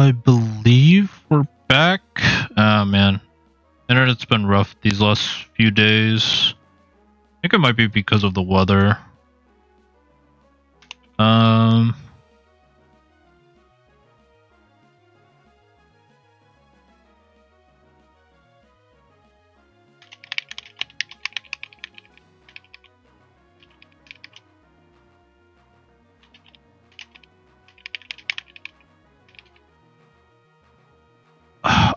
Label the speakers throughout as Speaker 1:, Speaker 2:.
Speaker 1: I believe we're back. Ah, man. Internet's been rough these last few days. I think it might be because of the weather.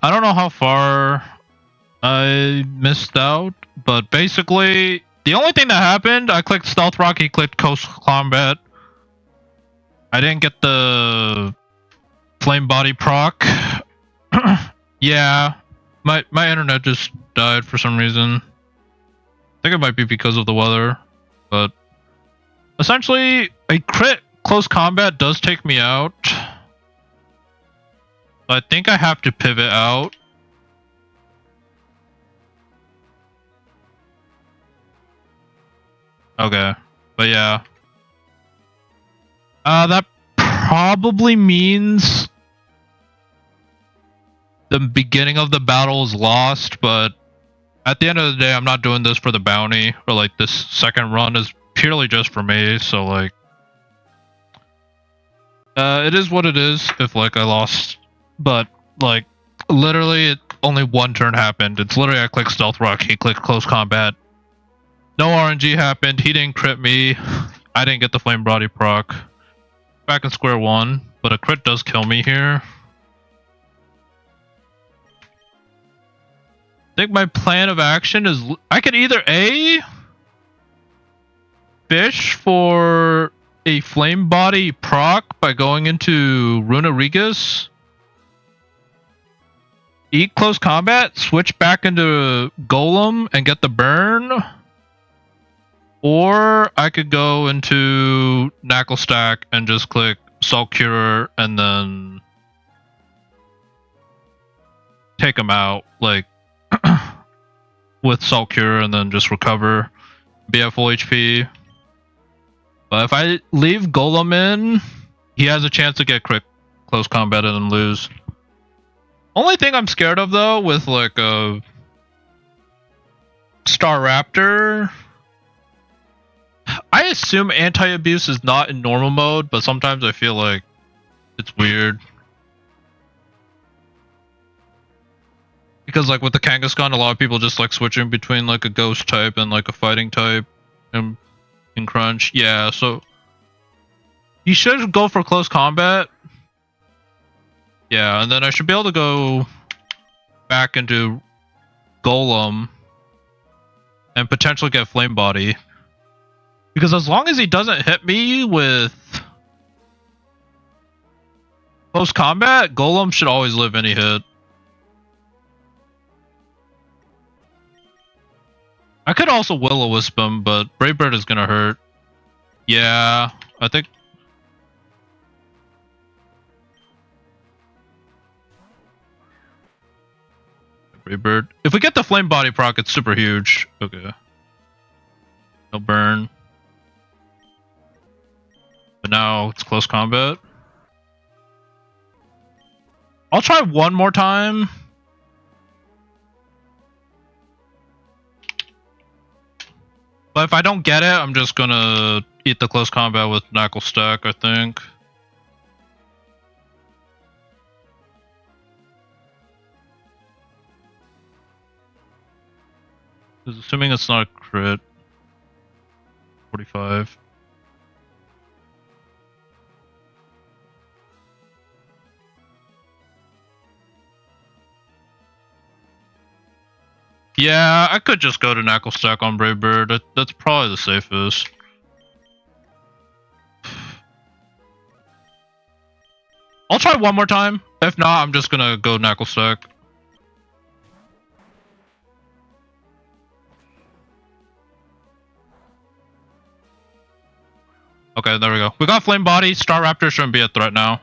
Speaker 1: I don't know how far I missed out, but basically, the only thing that happened, I clicked Stealth Rock, he clicked Coast Combat. I didn't get the Flame Body proc. Yeah, my internet just died for some reason. I think it might be because of the weather, but essentially, a crit Close Combat does take me out. I think I have to pivot out. Okay, but yeah. That probably means the beginning of the battle is lost, but at the end of the day, I'm not doing this for the bounty, or like this second run is purely just for me, so like... it is what it is if like I lost, but like literally only one turn happened. It's literally I clicked Stealth Rock, he clicked Close Combat. No RNG happened, he didn't crit me, I didn't get the Flame Body proc. Back in square one, but a crit does kill me here. I think my plan of action is I could either A, fish for a Flame Body proc by going into Runa Regis, eat Close Combat, switch back into Golem and get the burn, or I could go into Knuckle Stack and just click Salt Cure and then take him out, like with Salt Cure, and then just recover, be at full HP. But if I leave Golem in, he has a chance to get Close Combat and lose. Only thing I'm scared of though, with like a Star Raptor, I assume anti-abuse is not in normal mode, but sometimes I feel like it's weird. Because like with the Kangaskhan, a lot of people just like switching between like a ghost type and like a fighting type in Crunch. Yeah, so you should go for Close Combat. Yeah, and then I should be able to go back into Golem and potentially get Flame Body. Because as long as he doesn't hit me with Close Combat, Golem should always live any hit. I could also Will-O-Wisp him, but Brave Bird is gonna hurt. Yeah, I think... Brave Bird. If we get the Flame Body proc, it's super huge. Okay. No burn. But now it's Close Combat. I'll try one more time. But if I don't get it, I'm just gonna eat the Close Combat with Knuckle Stack, I think. Assuming it's not a crit. 45. Yeah, I could just go to Knuckle Stack on Brave Bird. That's probably the safest. I'll try one more time. If not, I'm just gonna go Knuckle Stack. Okay, there we go. We got Flame Body. Star Raptor shouldn't be a threat now.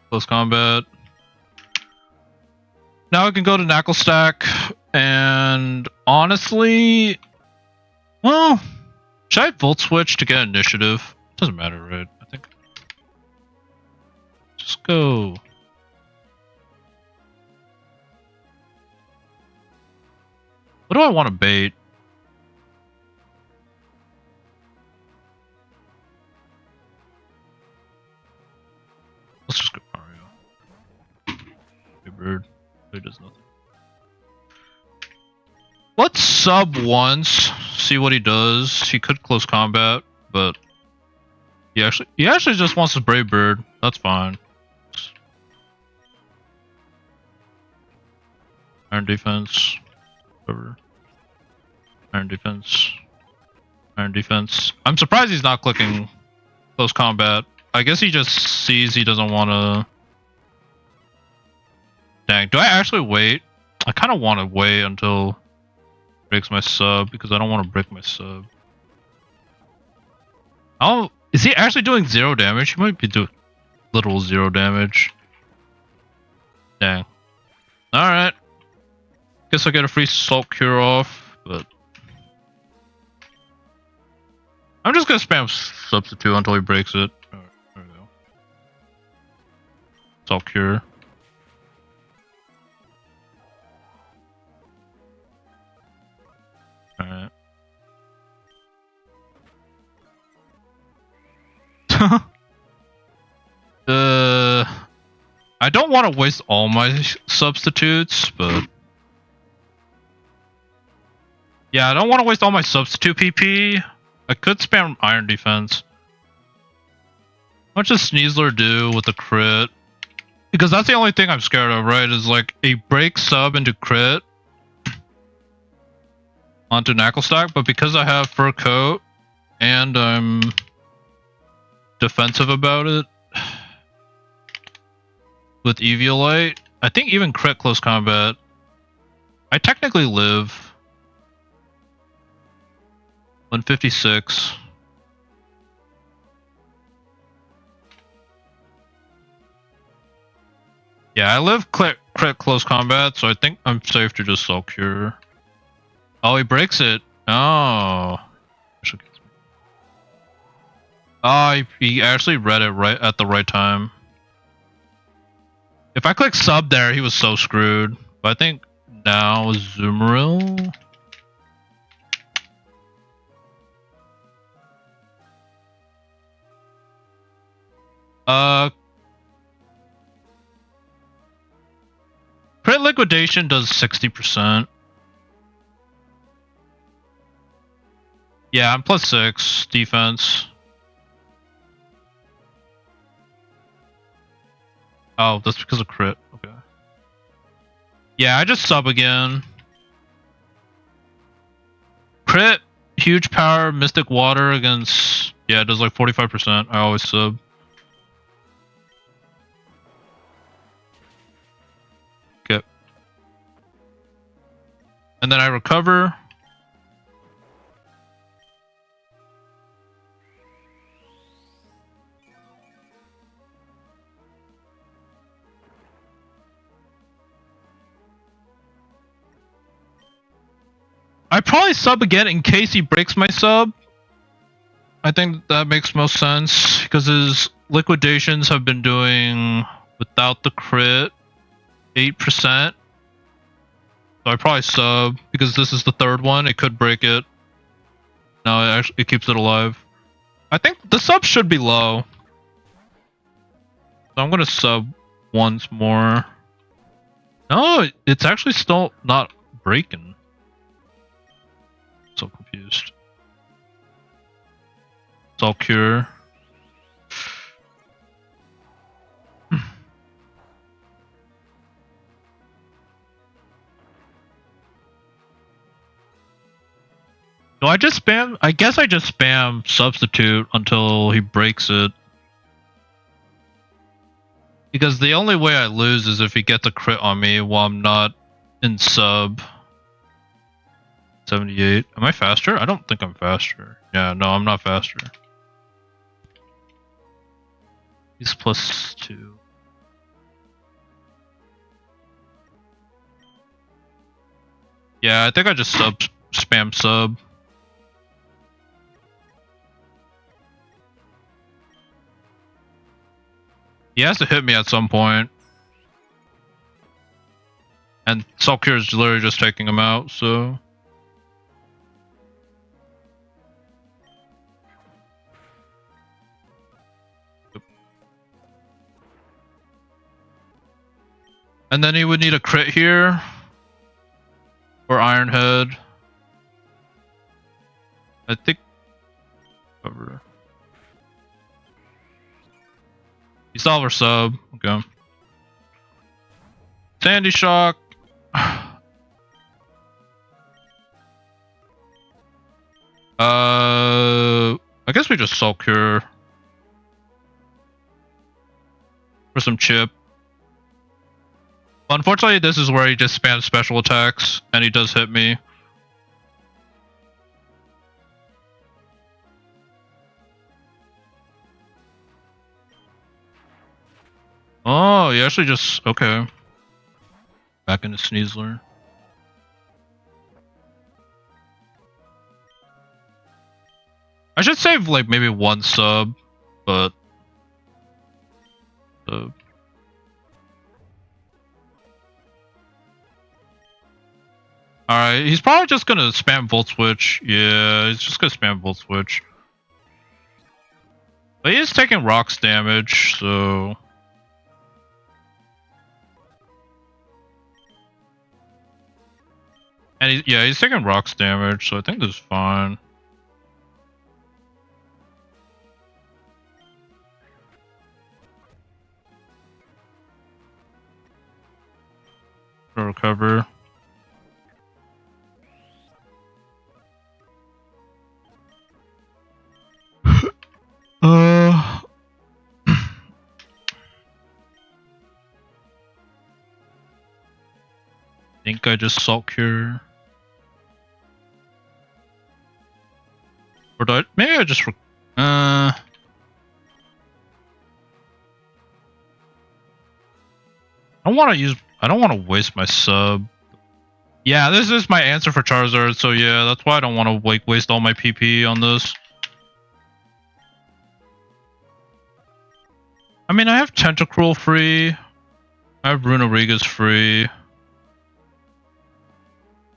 Speaker 1: Close Combat. Now I can go to Knuckle Stack, and honestly, well, Should I volt switch to get initiative? Doesn't matter, right? I think. Just go. What do I want to bait? Let's just go Mario. Hey bird. It does nothing. Let's sub once, see what he does. He could close combat, but he actually just wants to Brave Bird. That's fine. Iron defense. Whatever. Iron defense. Iron defense. I'm surprised he's not clicking close combat. I guess he just sees he doesn't want to. Dang, do I actually wait? I kind of want to wait until breaks my sub because I don't want to break my sub. Oh, is he actually doing 0 damage? He might be doing literal 0 damage. Dang. Alright. Guess I get a free salt cure off, but I'm just gonna spam substitute until he breaks it. Alright, there we go. Salt cure. Alright. I don't want to waste all my substitutes, but yeah, I don't want to waste all my substitute PP. I could spam iron defense. What does Sneasler do with the crit? Because that's the only thing I'm scared of, right? Is like a break sub into crit onto Knuckle Stack, but because I have fur coat and I'm defensive about it with Eviolite, I think even crit close combat, I technically live. 156. Yeah, I live crit close combat, so I think I'm safe to just Soul Cure. Oh, he breaks it. Oh. Oh, he actually read it right at the right time. If I click sub there, he was so screwed. But I think now Zoomeril. Crit liquidation does 60%. Yeah, I'm +6 defense. Oh, that's because of crit. Okay. Yeah, I just sub again. Crit, huge power, Mystic Water against... Yeah, it does like 45%. I always sub. Okay. And then I recover. I probably sub again in case he breaks my sub. I think that makes most sense because his liquidations have been doing without the crit 8%. So I probably sub because this is the third one. It could break it. No, it keeps it alive. I think the sub should be low. So I'm gonna sub once more. No, it's actually still not breaking. So confused. Salt Cure. Do I just spam? I guess I just spam substitute until he breaks it. Because the only way I lose is if he gets a crit on me while I'm not in sub. 78. Am I faster? I don't think I'm faster. Yeah, no, I'm not faster. He's +2. Yeah, I think I just spam sub. He has to hit me at some point. And Salt Cure is literally just taking him out, so... And then he would need a crit here. Or Iron Head. I think... Cover. He's Solver sub. Okay. Sandy Shock. I guess we just Salt Cure. For some chip. Unfortunately, this is where he just spams special attacks, and he does hit me. Oh, he actually just... Okay. Back into Sneasler. I should save, like, maybe one sub, but... Alright, he's probably just gonna spam Volt Switch. Yeah, he's just gonna spam Volt Switch. But he is taking rocks damage, so... And he's taking rocks damage, so I think this is fine. Recover. Think I just Salt Cure. Or do I, maybe I just I don't want to waste my sub. Yeah, this is my answer for Charizard, so yeah, that's why I don't want to like waste all my PP on this. I mean, I have Tentacruel free. I have Runeriga's free.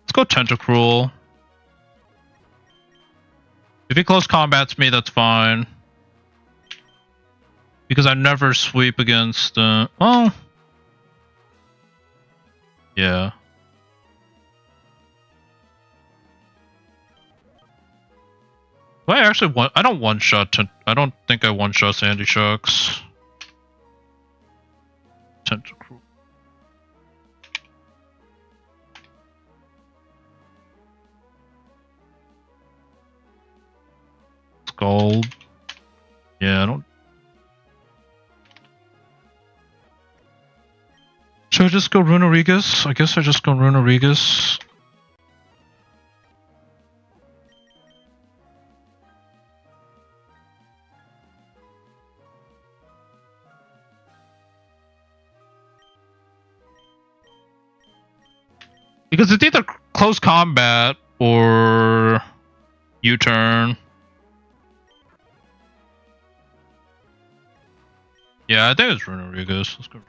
Speaker 1: Let's go Tentacruel. If he close combats me, that's fine. Because I never sweep against... well... Yeah. Well, I actually want... I don't one-shot... I don't think I one-shot Sandy Shocks. Tentacruel. Scald. Yeah, I don't... Should I just go Runeriga's? I guess I just go Runeriga's. Because it's either close combat or U-turn. Yeah, I think it's Runeriga's. Let's go.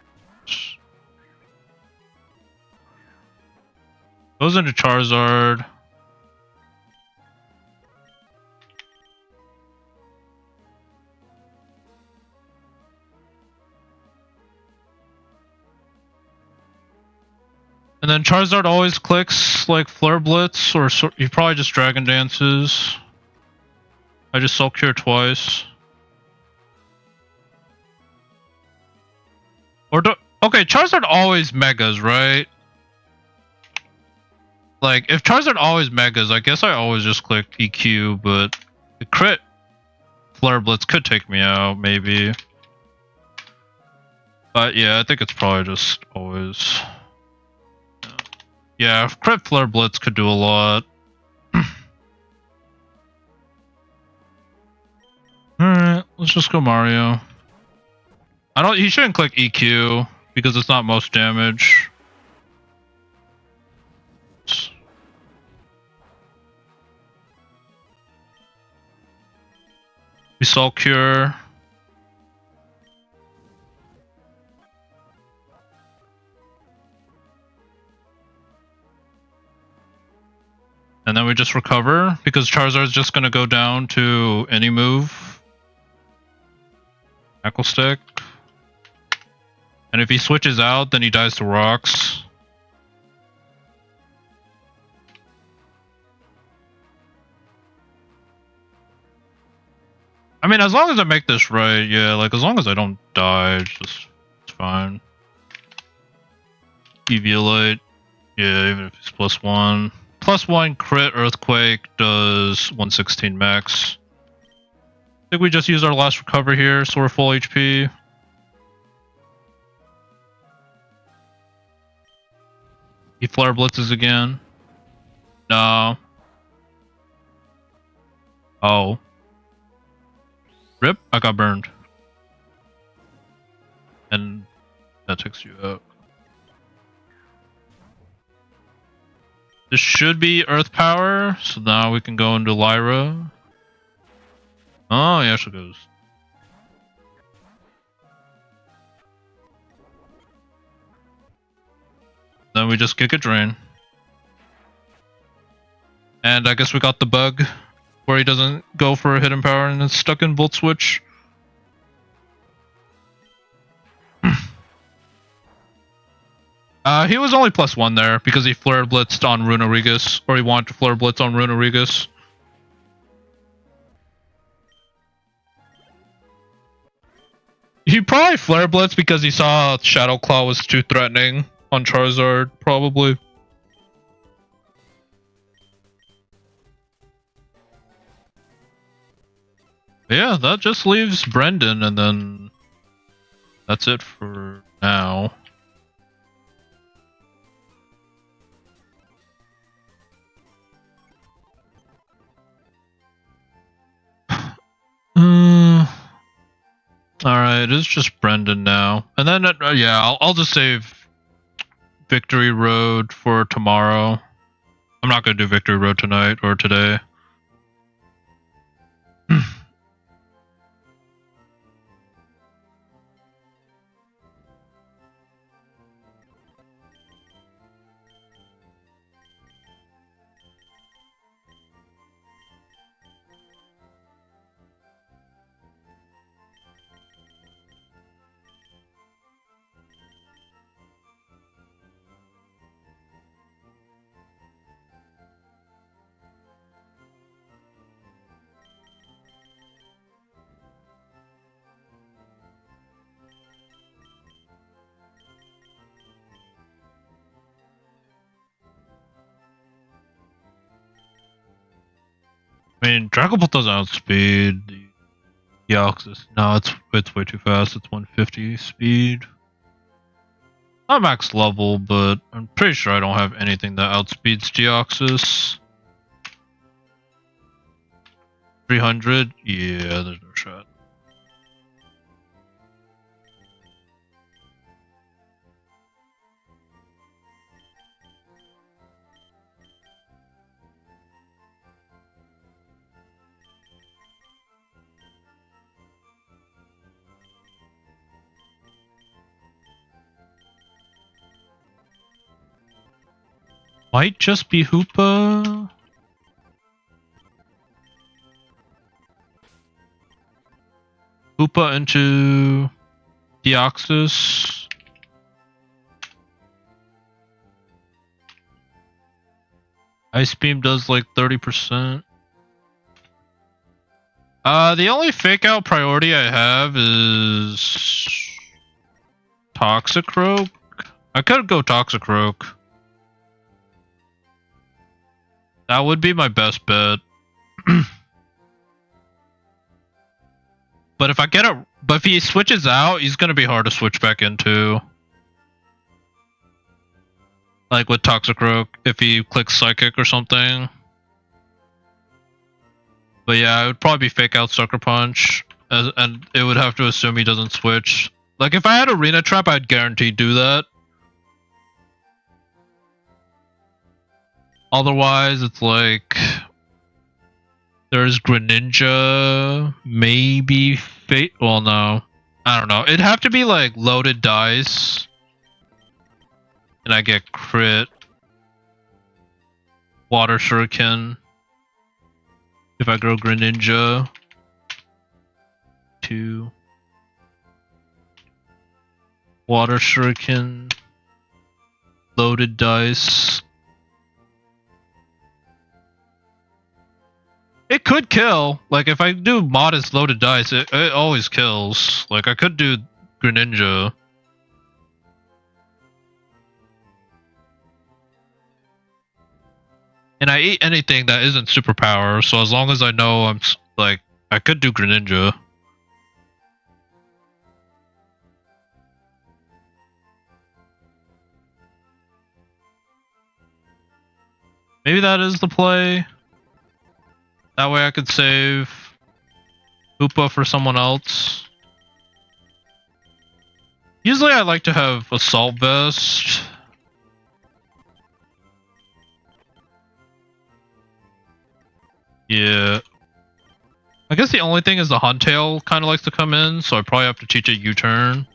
Speaker 1: Goes into Charizard. And then Charizard always clicks like Flare Blitz, or he probably just Dragon Dances. I just Soul Cure twice. Or okay, Charizard always Megas, right? Like, if Charizard always Megas, I guess I always just click EQ, but the crit Flare Blitz could take me out, maybe. But yeah, I think it's probably just always... Yeah, crit Flare Blitz could do a lot. Alright, let's just go Mario. He shouldn't click EQ, because it's not most damage. We Soul Cure. we just recover because Charizard's just gonna go down to any move. Tackle Stick. And if he switches out, then he dies to rocks. I mean, as long as I make this right, yeah, like as long as I don't die, it's fine. Eviolite, yeah, even if it's +1. +1 crit Earthquake does 116 max. I think we just use our last recover here, so we're full HP. He Flare Blitzes again. No. Oh. Rip, I got burned. And that takes you out. This should be Earth Power, so now we can go into Lyra. Oh, yeah, she goes. Then we just kick a drain. And I guess we got the bug where he doesn't go for a hidden power and it's stuck in Volt Switch. He was only +1 there because he Flare Blitzed on Runarigus, or he wanted to Flare Blitz on Runarigus. He probably Flare Blitzed because he saw Shadow Claw was too threatening on Charizard, probably. Yeah, that just leaves Brendan, and then that's it for now. Alright, it's just Brendan now. And then, yeah, I'll just save Victory Road for tomorrow. I'm not going to do Victory Road tonight or today. I mean, Dragapult doesn't outspeed the Deoxys. No, it's way too fast. It's 150 speed. Not max level, but I'm pretty sure I don't have anything that outspeeds Deoxys. 300? Yeah, there's no shot. Might just be Hoopa. Hoopa into Deoxys. Ice Beam does like 30%. The only fake out priority I have is Toxicroak. I could go Toxicroak. That would be my best bet. But if I get a... But if he switches out, he's going to be hard to switch back into. Like with Toxicroak, if he clicks Psychic or something. But yeah, it would probably be Fake Out Sucker Punch. And it would have to assume he doesn't switch. Like if I had Arena Trap, I'd guarantee do that. Otherwise, it's like there's Greninja, maybe Fate. Well, no, I don't know. It'd have to be like loaded dice, and I get crit, Water Shuriken, If I grow Greninja. 2. Water Shuriken. Loaded dice. It could kill. Like, if I do modest loaded dice, it always kills. Like, I could do Greninja. And I eat anything that isn't superpower, so as long as I know I'm, like, I could do Greninja. Maybe that is the play. That way I could save Hoopa for someone else. Usually I like to have Assault Vest. Yeah. I guess the only thing is the Huntail kind of likes to come in, so I probably have to teach a U-turn.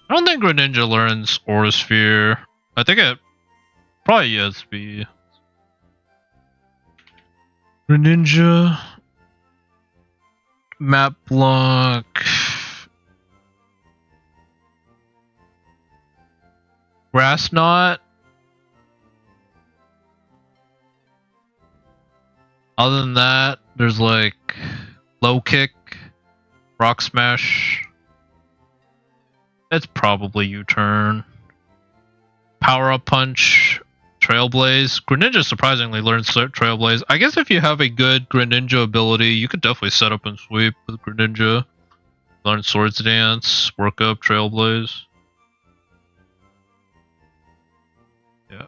Speaker 1: I don't think Greninja learns Aura Sphere. I think it probably ESP. Greninja. Map Block. Grass Knot. Other than that, there's like Low Kick, Rock Smash. It's probably U-turn. Power Up Punch, Trailblaze. Greninja surprisingly learns Trailblaze. I guess if you have a good Greninja ability, you could definitely set up and sweep with Greninja. Learn Swords Dance, work up Trailblaze. Yeah.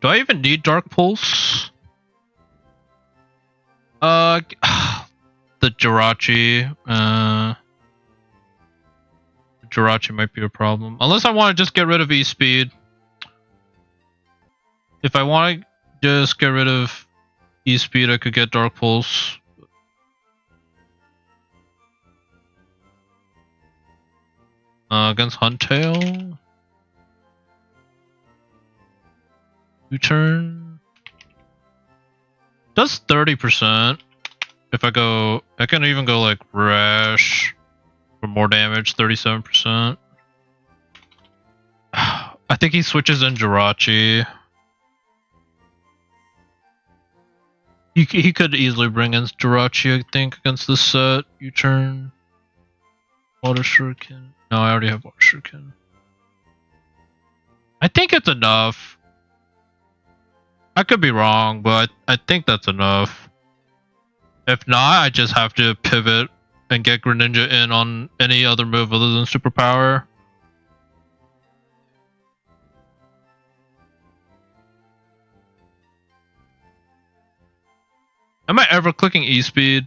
Speaker 1: Do I even need Dark Pulse? The Jirachi. Jirachi might be a problem. Unless I want to just get rid of E-Speed. If I want to just get rid of E-Speed, I could get Dark Pulse. Against Huntail. U-turn. Does 30%. If I go, I can even go like Rash for more damage, 37%. I think he switches in Jirachi. He could easily bring in Jirachi, I think, against this set. U-turn. Water Shuriken. No, I already have Water Shuriken. I think it's enough. I could be wrong, but I think that's enough. If not, I just have to pivot and get Greninja in on any other move other than Superpower. Am I ever clicking E-Speed?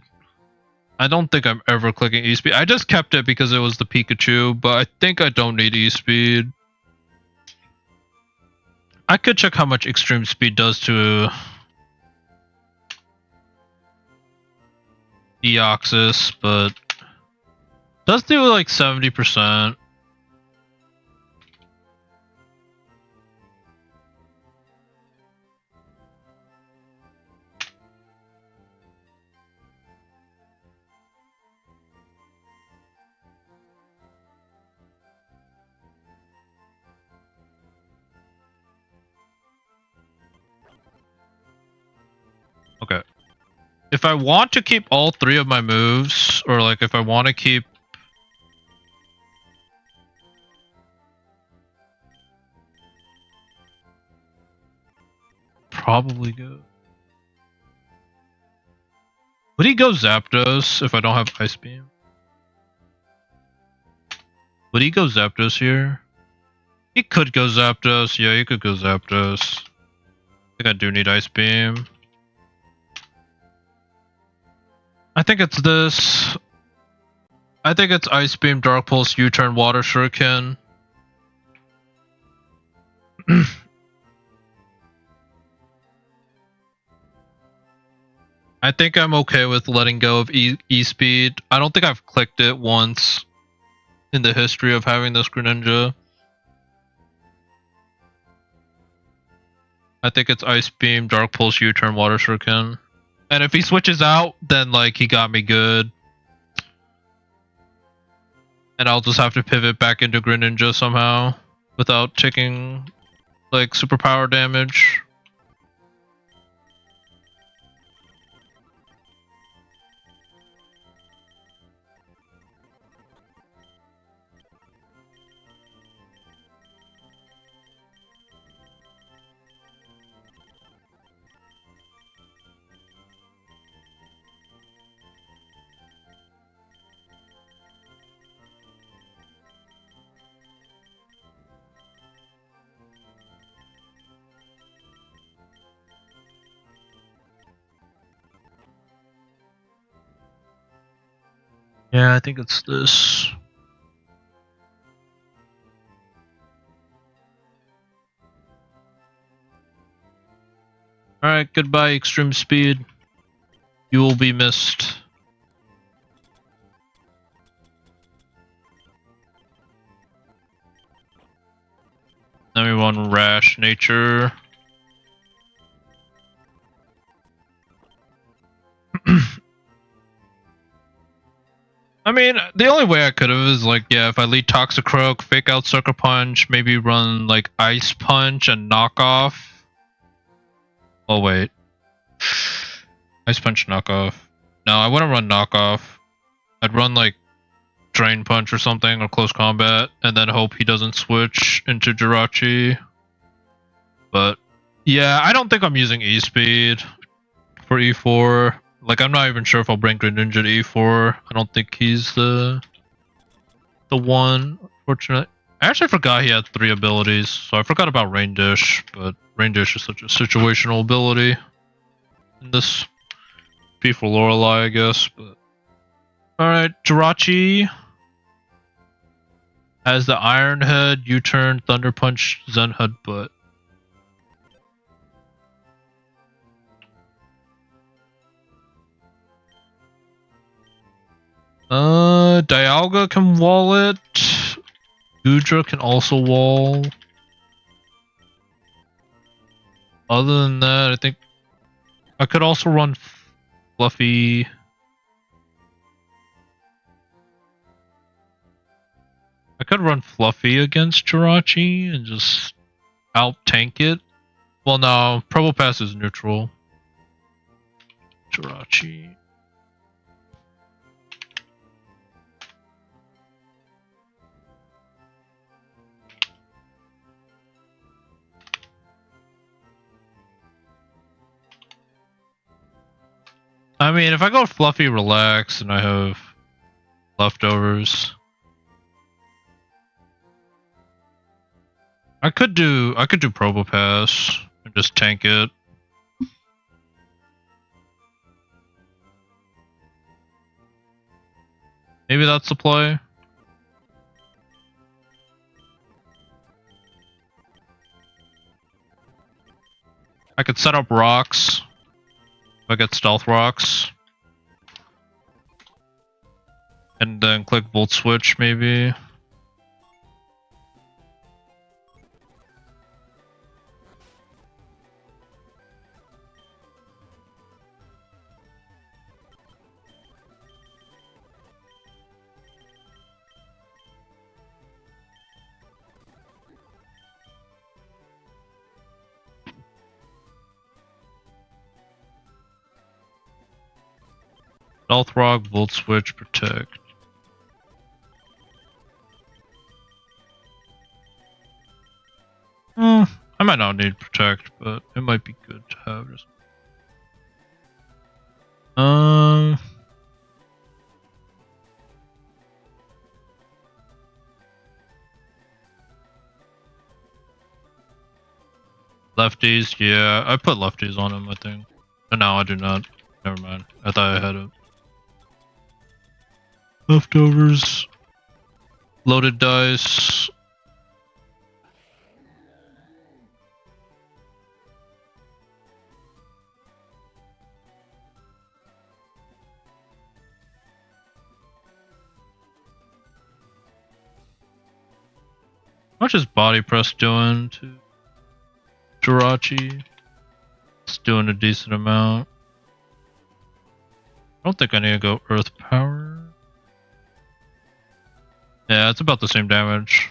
Speaker 1: I don't think I'm ever clicking E-Speed. I just kept it because it was the Pikachu, but I think I don't need E-Speed. I could check how much Extreme Speed does to Deoxys, but does do like 70%. Okay. If I want to keep all 3 of my moves, or like if I want to keep... Probably go... Would he go Zapdos if I don't have Ice Beam? Would he go Zapdos here? He could go Zapdos. Yeah, he could go Zapdos. think I do need Ice Beam. I think it's this. I think it's Ice Beam, Dark Pulse, U-Turn, Water Shuriken. I think I'm okay with letting go of E-Speed. I don't think I've clicked it once in the history of having this Greninja. I think it's Ice Beam, Dark Pulse, U-Turn, Water Shuriken. And if he switches out, then like he got me good. And I'll just have to pivot back into Greninja somehow without taking like superpower damage. Yeah, I think it's this. Alright, goodbye, Extreme Speed. You will be missed. Then we want Rash Nature. I mean, the only way I could have is like, yeah, if I lead Toxicroak, fake out Sucker Punch, maybe run like Ice Punch and knock off. Oh wait. Ice Punch knockoff. No, I wouldn't run knockoff. I'd run like Drain Punch or something, or Close Combat, and then hope he doesn't switch into Jirachi. But yeah, I don't think I'm using E-Speed for E4. Like, I'm not even sure if I'll bring Greninja to E4. I don't think he's the one, fortunately. I actually forgot he had 3 abilities, so I forgot about Rain Dish, but Rain Dish is such a situational ability in this P for Lorelei, I guess. But alright, Jirachi has the Iron Head, U-Turn, Thunder Punch, Zen Headbutt. Dialga can wall it. Goodra can also wall. Other than that, I think I could also run Fluffy. I could run Fluffy against Jirachi and just out tank it. Well, no, Probopass is neutral. Jirachi. I mean, if I go Fluffy Relax and I have leftovers, I could do Probopass and just tank it. Maybe that's the play. I could set up rocks. If I get Stealth Rocks. And then click Volt Switch, maybe. Stealth Rock, Volt Switch, Protect. I might not need Protect, but it might be good to have just. Lefties, yeah, I put lefties on him, I think. But no, I do not. Never mind. I thought I had it. Leftovers. Loaded dice. How much is body press doing to Jirachi? It's doing a decent amount. I don't think I need to go earth power. Yeah, it's about the same damage.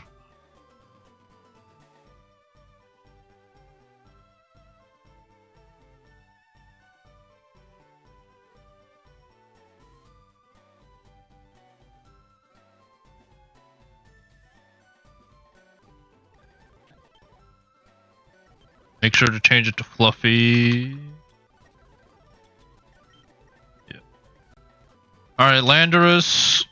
Speaker 1: Make sure to change it to fluffy. Yeah. Alright, Landorus.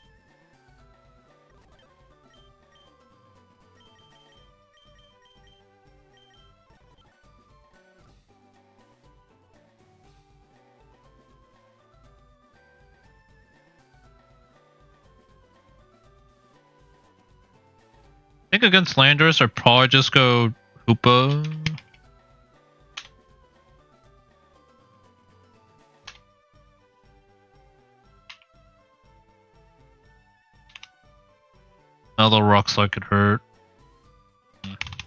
Speaker 1: I think against Landorus, I'd probably just go Hoopa. Another rock slide could hurt. I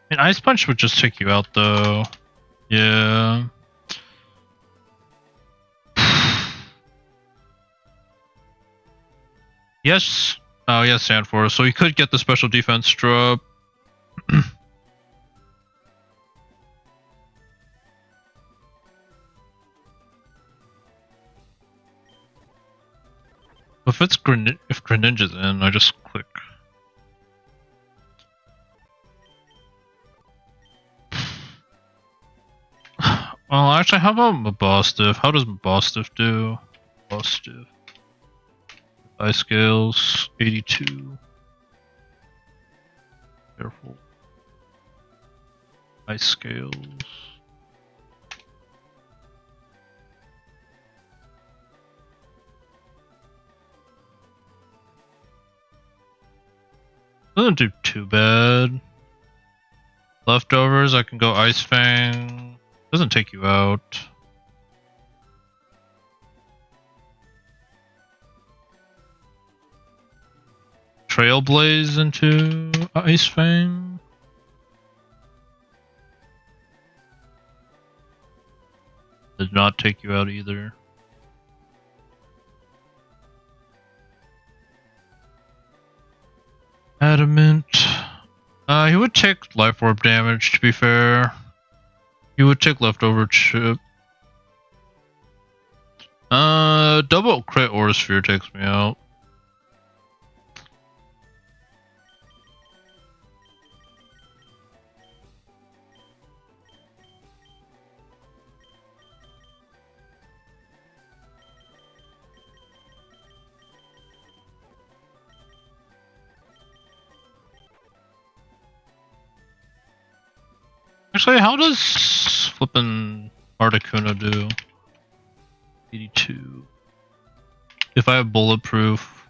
Speaker 1: mean, Ice Punch would just take you out though. Yeah. Yes. Oh, yes, Sand Forest. So he could get the special defense drop. If Greninja's in, I just click. Well, actually, how about Mabostiff? How does Mabostiff do? Mabostiff. Ice scales, 82. Careful. Ice scales. Doesn't do too bad. Leftovers, I can go Ice Fang. Doesn't take you out. Trailblaze into Ice Fang. Does not take you out either. Adamant. He would take life orb damage, to be fair. He would take leftover chip. Double crit Aura Sphere takes me out. Actually, how does flippin' Articuno do? 82. If I have bulletproof,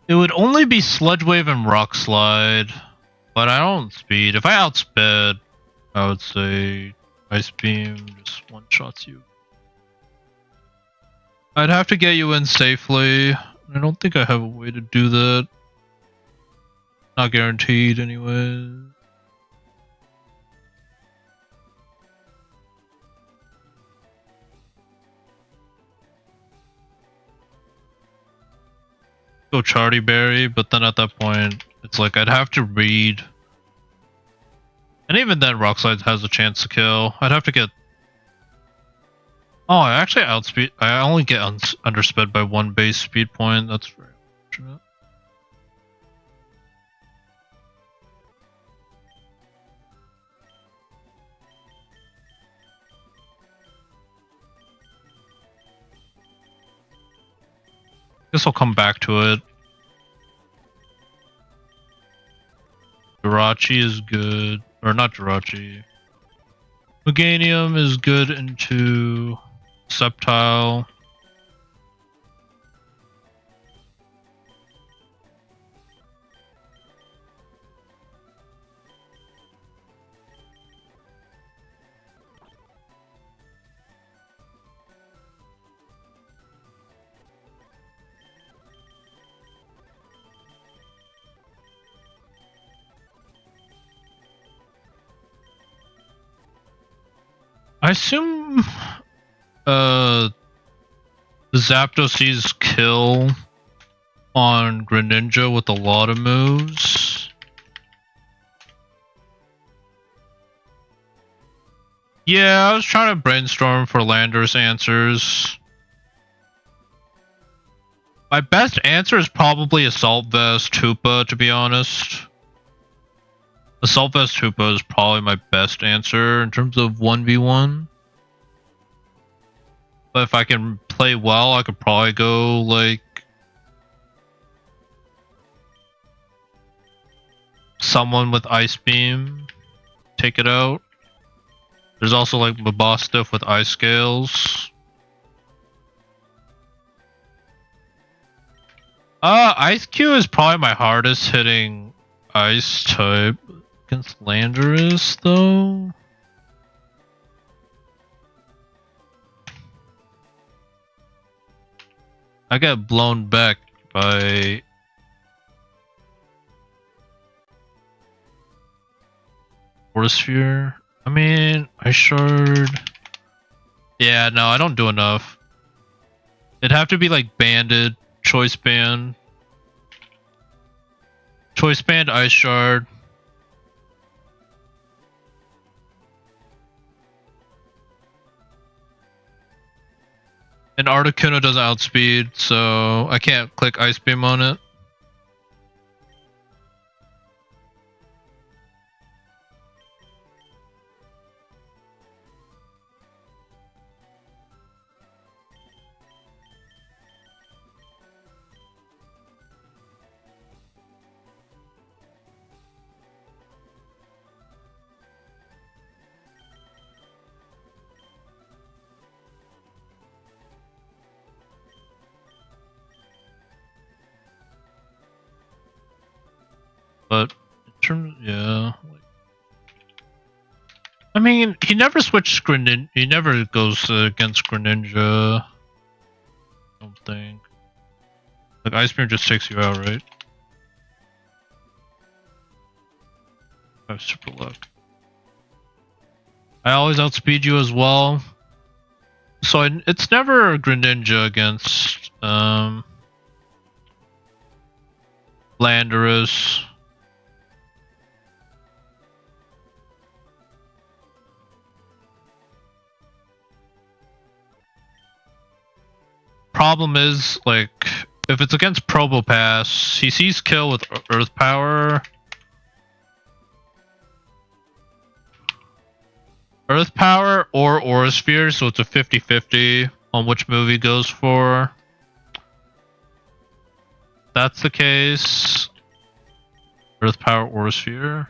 Speaker 1: it would only be Sludge Wave and Rock Slide, but I don't speed. If I outsped, I would say Ice Beam just one shots you. I'd have to get you in safely. I don't think I have a way to do that. Not guaranteed, anyway. Go Charty Berry, but then at that point, it's like I'd have to read. And even then, Rock Slide has a chance to kill. I'd have to get. Oh, I actually outspeed. I only get undersped by one base speed point. That's fair. Guess I'll come back to it. Jirachi is good. Or not Jirachi. Meganium is good into Sceptile. I assume Zapdos sees kill on Greninja with a lot of moves. Yeah, I was trying to brainstorm for Landorus answers. My best answer is probably Assault Vest Hoopa, to be honest. Assault Vest Hoopa is probably my best answer in terms of 1v1. But if I can play well, I could probably go like someone with Ice Beam, take it out. There's also like Mabostiff with Ice Scales. Ice Q is probably my hardest hitting ice type. Against Landorus, though? I got blown back by... Force Sphere? I mean, Ice Shard... Yeah, no, I don't do enough. It'd have to be like Banded, Choice Band. Choice Band, Ice Shard. And Articuno doesn't outspeed, so I can't click Ice Beam on it. But in terms, yeah. I mean, he never switched Greninja. He never goes against Greninja. I don't think. Like Ice Beam just takes you out, right? I have super luck. I always outspeed you as well. So it's never Greninja against Landorus. Problem is, like, if it's against Probopass, he sees kill with Earth Power. Earth Power or Aura Sphere, so it's a 50-50 on which move he goes for. That's the case. Earth Power, Aura Sphere.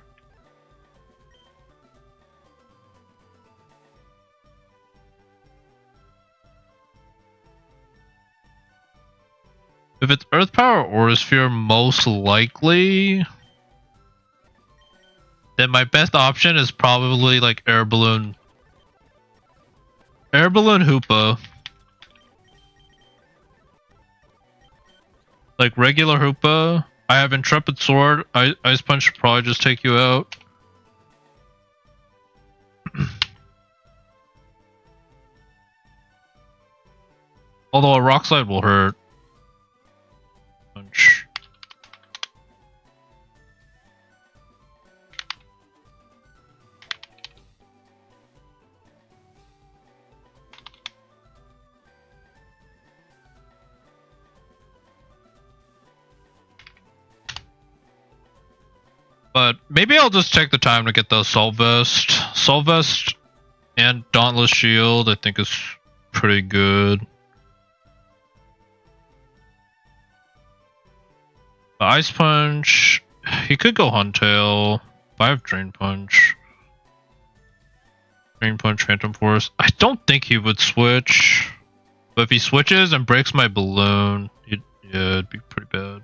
Speaker 1: If it's Earth Power or Aura Sphere, most likely, then my best option is probably like Air Balloon. Air Balloon Hoopa. Like regular Hoopa. I have Intrepid Sword. Ice Punch should probably just take you out. Although a Rock Slide will hurt. Punch. But maybe I'll just take the time to get the Assault Vest. Assault Vest and Dauntless Shield I think is pretty good. The Ice Punch, he could go Huntail. I have Drain Punch. Drain Punch, Phantom Force. I don't think he would switch. But if he switches and breaks my balloon, it'd be pretty bad.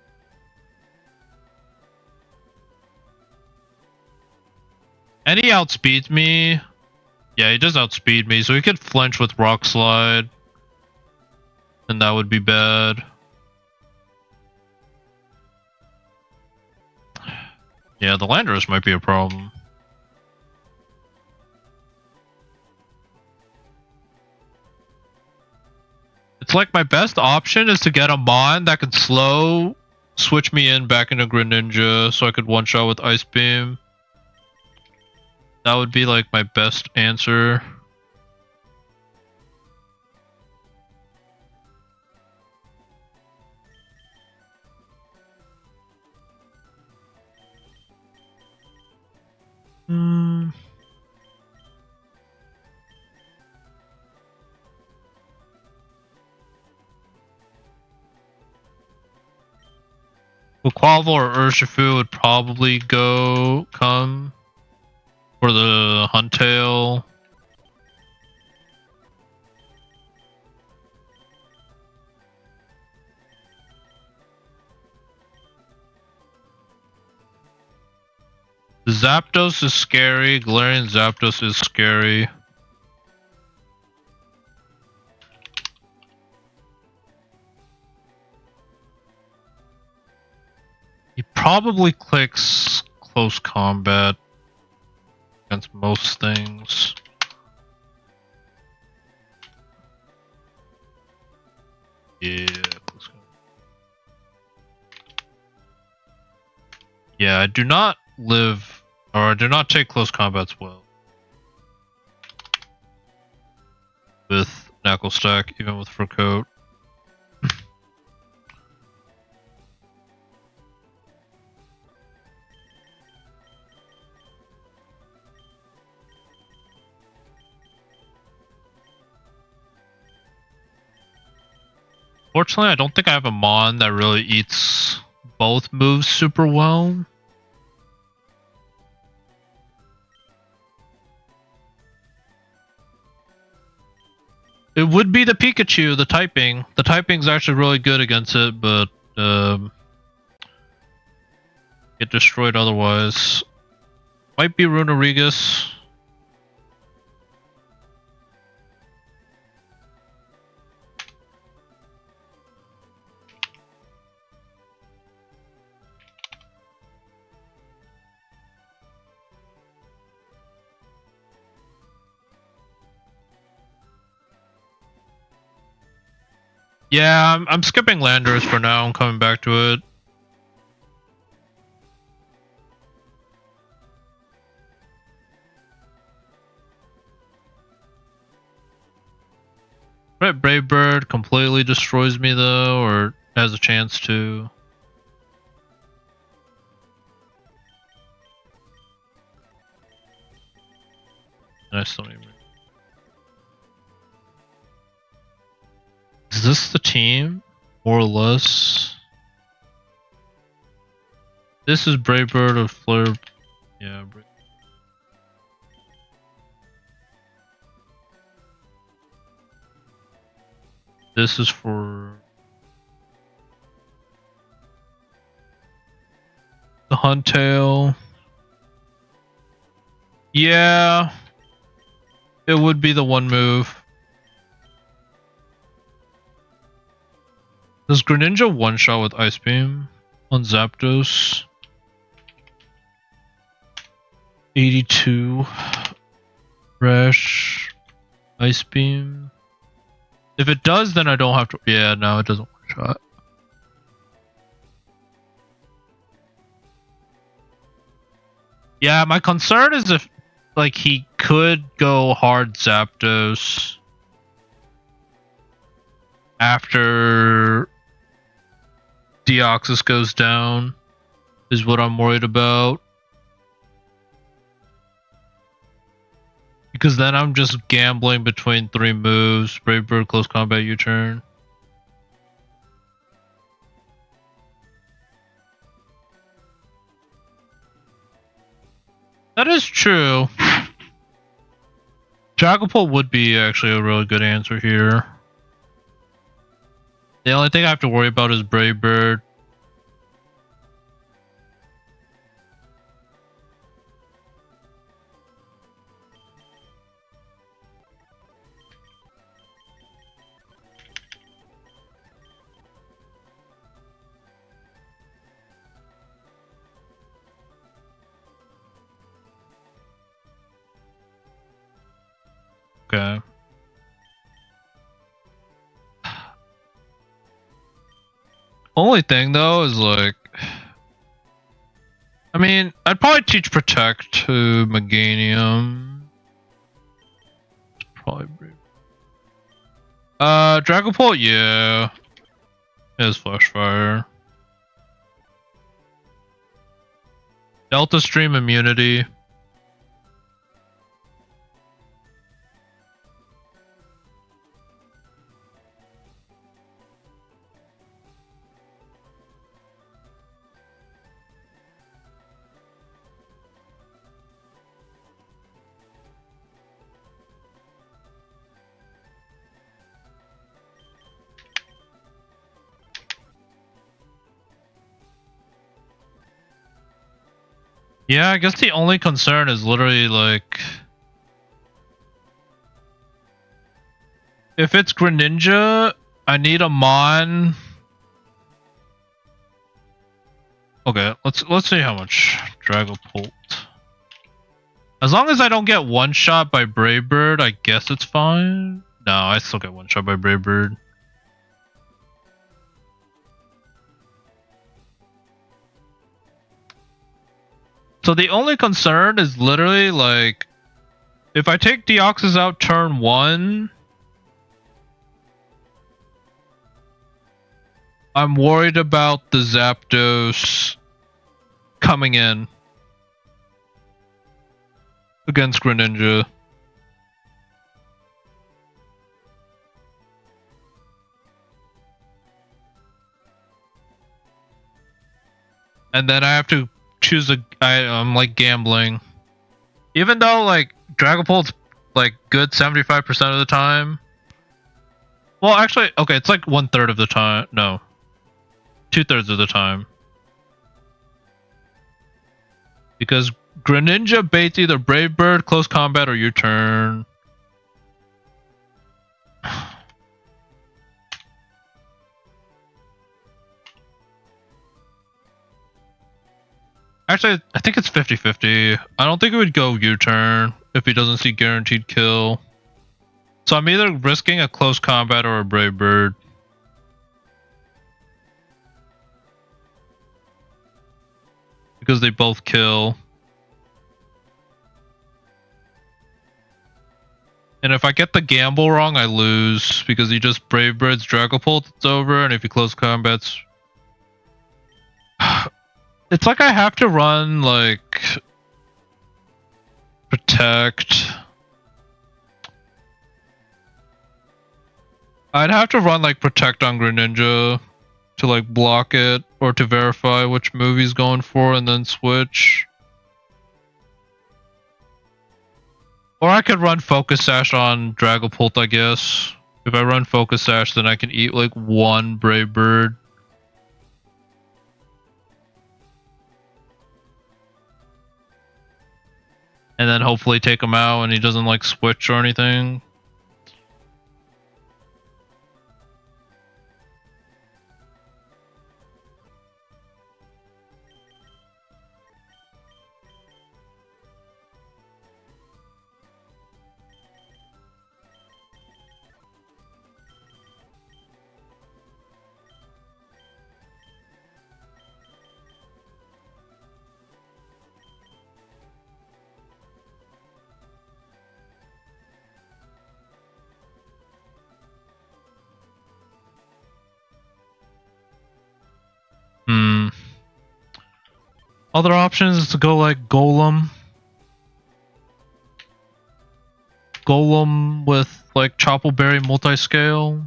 Speaker 1: And he outspeeds me. Yeah, he does outspeed me, so he could flinch with Rock Slide. And that would be bad. Yeah, the Landorus might be a problem. It's like my best option is to get a Mon that can slow, switch me in back into Greninja so I could one-shot with Ice Beam. That would be like my best answer. Quavel or Urshifu would probably come for the Huntail. Zapdos is scary. Galarian Zapdos is scary. He probably clicks close combat against most things. Yeah, close combat. Yeah, I do not live, or I do not take close combats well with Knuckle Stack, even with Fur Coat. Fortunately, I don't think I have a Mon that really eats both moves super well. It would be the Pikachu, the typing. The typing's actually really good against it, but get destroyed otherwise. Might be Runerigus. Yeah, I'm skipping Landorus for now. I'm coming back to it. Right, Brave Bird completely destroys me though, or has a chance to. I still don't even. Is this the team? More or less. This is Brave Bird or Flare. Yeah, Brave. This is for the Huntail. Yeah. It would be the one move. Does Greninja one-shot with Ice Beam on Zapdos? 82. Rash. Ice Beam. If it does, then I don't have to. Yeah, no, it doesn't one-shot. Yeah, my concern is if, like, he could go hard Zapdos after Deoxys goes down, is what I'm worried about. Because then I'm just gambling between 3 moves. Brave Bird, close combat, U-turn. That is true. Dragapult would be actually a really good answer here. The only thing I have to worry about is Brave Bird. Okay. Only thing though is like, I mean, I'd probably teach Protect to Meganium. Probably brave. Dragapult, yeah. It is Flash Fire. Delta Stream immunity. Yeah, I guess the only concern is literally like, if it's Greninja, I need a Mon. Okay, let's see how much Dragapult. As long as I don't get one shot by Brave Bird, I guess it's fine. No, I still get one shot by Brave Bird. So the only concern is literally like, if I take Deoxys out turn 1, I'm worried about the Zapdos coming in against Greninja. And then I have to choose I'm like gambling. Even though like Dragapult's like good 75% of the time. Well, actually, okay, it's like 1/3 of the time. No, 2/3 of the time. Because Greninja baits either Brave Bird, close combat, or U-turn. Actually, I think it's 50-50. I don't think it would go U-turn if he doesn't see guaranteed kill. So I'm either risking a close combat or a Brave Bird. Because they both kill. And if I get the gamble wrong, I lose. Because he just Brave Birds Dragapult, it's over. And if he close combats... It's like I have to run, like... Protect... I'd have to run, like, Protect on Greninja to, like, block it. Or to verify which move he's going for and then switch. Or I could run Focus Sash on Dragapult, I guess. If I run Focus Sash, then I can eat, like, one Brave Bird. And then hopefully take him out and he doesn't like switch or anything. Other options is to go like Golem. Golem with like Choppleberry multi-scale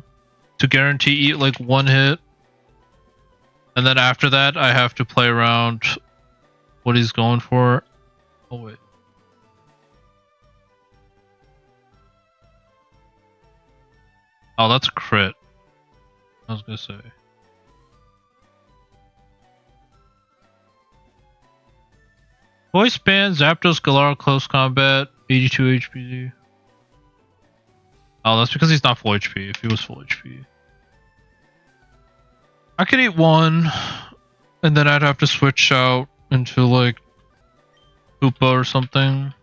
Speaker 1: to guarantee eat like one hit. And then after that, I have to play around what he's going for. Oh, wait. Oh, that's a crit. I was gonna say. Voice Band, Zapdos, Galar, Close Combat, 82 HP. Oh, that's because he's not full HP. If he was full HP. I could eat one, and then I'd have to switch out into like Koopa or something.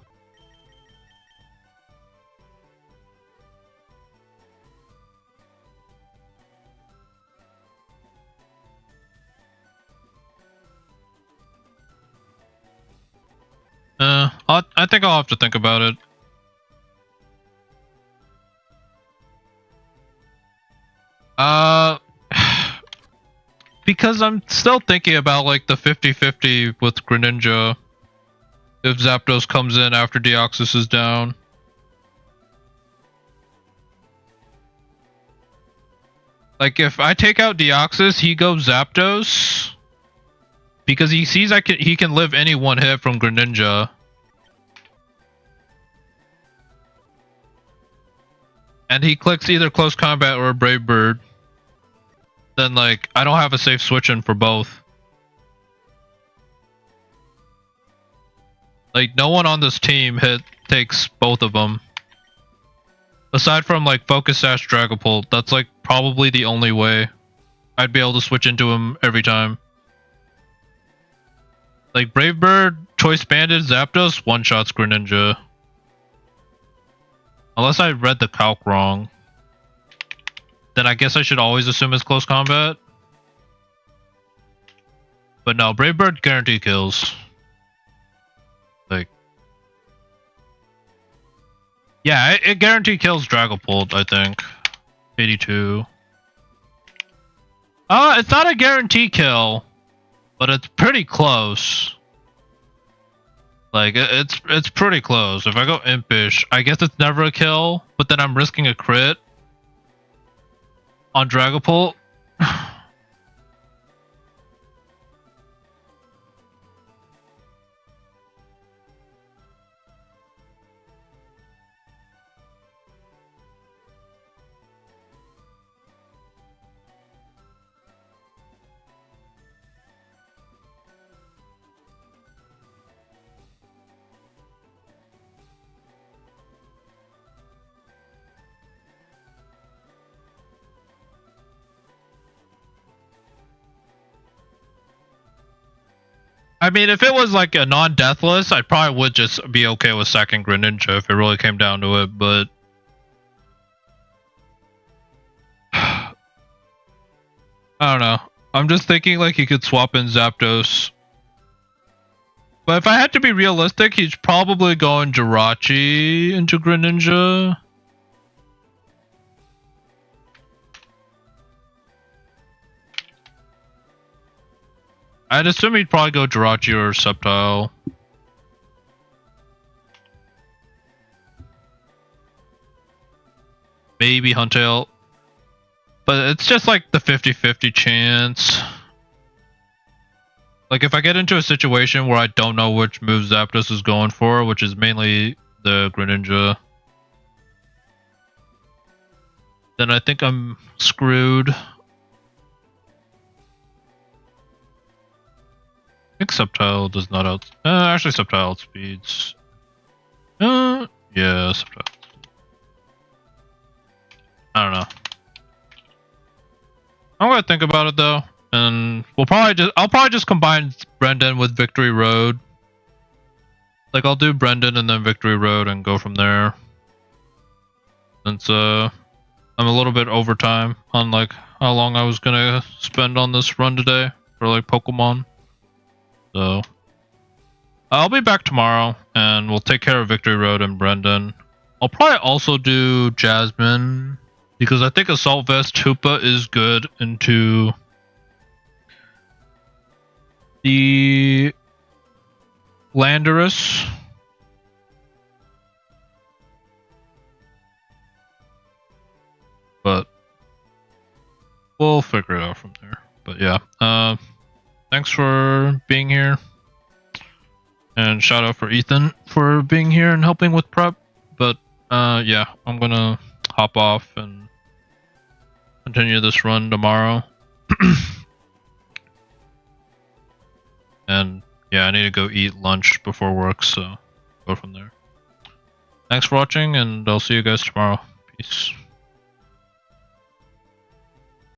Speaker 1: I think I'll have to think about it. Because I'm still thinking about like the 50-50 with Greninja. If Zapdos comes in after Deoxys is down. Like if I take out Deoxys, he goes Zapdos. Because he sees he can live any one hit from Greninja. And he clicks either Close Combat or Brave Bird. Then like I don't have a safe switch in for both. Like no one on this team takes both of them. Aside from like Focus Sash Dragapult, that's like probably the only way I'd be able to switch into him every time. Like Brave Bird, Choice Banded, Zapdos, one-shots Greninja. Unless I read the calc wrong. Then I guess I should always assume it's Close Combat. But no, Brave Bird guarantee kills. Like... yeah, it guarantee kills Dragapult, I think. 82. It's not a guarantee kill. But it's pretty close. Like, it's pretty close. If I go Impish, I guess it's never a kill, but then I'm risking a crit on Dragapult. I mean, if it was like a non-deathless, I probably would just be okay with sacking Greninja if it really came down to it, but... I don't know. I'm just thinking like he could swap in Zapdos. But if I had to be realistic, he's probably going Jirachi into Greninja. I'd assume he'd probably go Jirachi or Sceptile. Maybe Huntail. But it's just like the 50-50 chance. Like if I get into a situation where I don't know which move Zapdos is going for, which is mainly the Greninja, then I think I'm screwed. I think Sceptile does not actually Sceptile outspeeds. Yeah, Sceptile. I don't know. I'm gonna think about it though, and I'll probably just combine Brendan with Victory Road. Like I'll do Brendan and then Victory Road and go from there. Since I'm a little bit over time on like how long I was gonna spend on this run today for like Pokemon. So I'll be back tomorrow and we'll take care of Victory Road and Brendan. I'll probably also do Jasmine because I think Assault Vest Hoopa is good into the Landorus. we'll figure it out from there. But yeah, thanks for being here. And shout out for Ethan for being here and helping with prep. But yeah, I'm gonna hop off and continue this run tomorrow. And yeah, I need to go eat lunch before work, so go from there. Thanks for watching, and I'll see you guys tomorrow. Peace.